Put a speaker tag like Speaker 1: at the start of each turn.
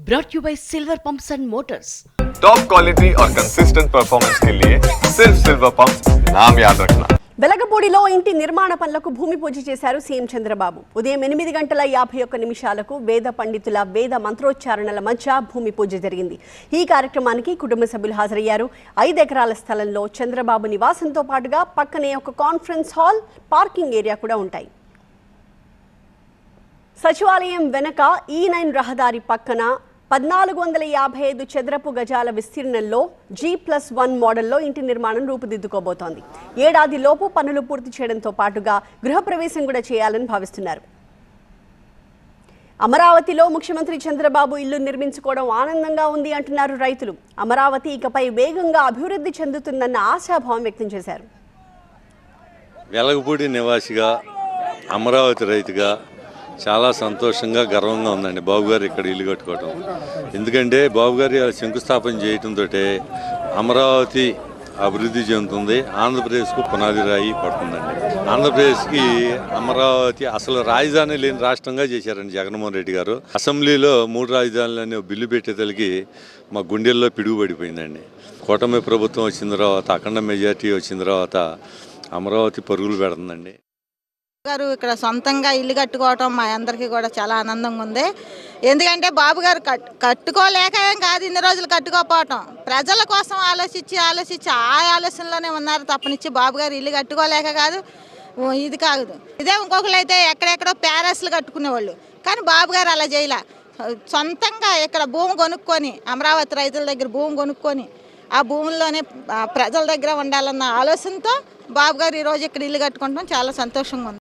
Speaker 1: brought you by Silver Pumps and Motors.
Speaker 2: Top quality और consistent performance के लिए सिर्फ सिल्वर पंप्स नाम याद रखना।
Speaker 3: వెలగపూడిలో ఇంటి నిర్మాణ పనులకు భూమి పూజ చేశారు సీఎం చంద్రబాబు. ఉదయం 8:51 వేద పండితుల వేద మంత్రోచ్చారణల మధ్య భూమి పూజ జరిగింది. ఈ కార్యక్రమానికి కుటుంబ సభ్యులు హాజరయ్యారు. 5 ఎకరాల స్థలంలో చంద్రబాబు నివాసంతో పాటుగా పక్కనే ఒక కాన్ఫరెన్స్ హాల్, పార్కింగ్ ఏరియా కూడా ఉంటాయి. సచివాలయం వెనక E9 రహదారి పక్కన 1455 చదరపు గజాల విస్తీర్ణంలో G+1 మోడల్లో ఇంటి నిర్మాణం రూపుదిద్దుకోబోతోంది. ఏడాదిలోపు పనులు పూర్తి చేయడంతో పాటుగా గృహప్రవేశం కూడా చేయాలని భావిస్తున్నారు. అమరావతిలో ముఖ్యమంత్రి చంద్రబాబు ఇల్లు నిర్మించుకోవడం ఆనందంగా ఉంది అంటున్నారు రైతులు. అమరావతి ఇకపై వేగంగా అభివృద్ధి చెందుతుందన్న ఆశాభావం వ్యక్తం చేశారు.
Speaker 4: వెలగపూడి నివాసిగా, అమరావతి రైతుగా చాలా సంతోషంగా, గర్వంగా ఉందండి బాబు గారు ఇక్కడ ఇల్లు కట్టుకోవడం. ఎందుకంటే బాబు గారు శంకుస్థాపన చేయడంతో అమరావతి అభివృద్ధి చెందుతుంది, ఆంధ్రప్రదేశ్కు పునాది రాయి పడుతుందండి. ఆంధ్రప్రదేశ్కి అమరావతి అసలు రాజధాని లేని రాష్ట్రంగా చేశారండి జగన్మోహన్ రెడ్డి గారు. అసెంబ్లీలో 3 రాజధానులని బిల్లు పెట్టేతలకి మా గుండెల్లో పిడుగుపడిపోయిందండి. కూటమి ప్రభుత్వం వచ్చిన తర్వాత, అఖండ మెజార్టీ వచ్చిన తర్వాత అమరావతి పరుగులు పెడుతుందండి.
Speaker 5: గారు ఇక్కడ సొంతంగా ఇల్లు కట్టుకోవటం మా అందరికీ కూడా చాలా ఆనందంగా ఉంది. ఎందుకంటే బాబు గారు కట్టుకోలేక ఏం కాదు, ఇన్ని రోజులు కట్టుకోకపోవటం ప్రజల కోసం ఆలోచించి ఆ ఆలోచనలోనే ఉన్నారు తప్పనిచ్చి బాబు గారు ఇల్లు కట్టుకోలేక కాదు, ఇది కాదు. ఇదే ఇంకొకరు అయితే ఎక్కడెక్కడో ప్యాలెస్లు కట్టుకునేవాళ్ళు, కానీ బాబు గారు అలా చేయలే. సొంతంగా ఇక్కడ భూమి కొనుక్కొని, అమరావతి రైతుల దగ్గర భూమి కొనుక్కొని ఆ భూముల్లోనే ప్రజల దగ్గర ఉండాలన్న ఆలోచనతో బాబు గారు ఈరోజు ఇక్కడ ఇల్లు కట్టుకుంటాం చాలా సంతోషంగా ఉంది.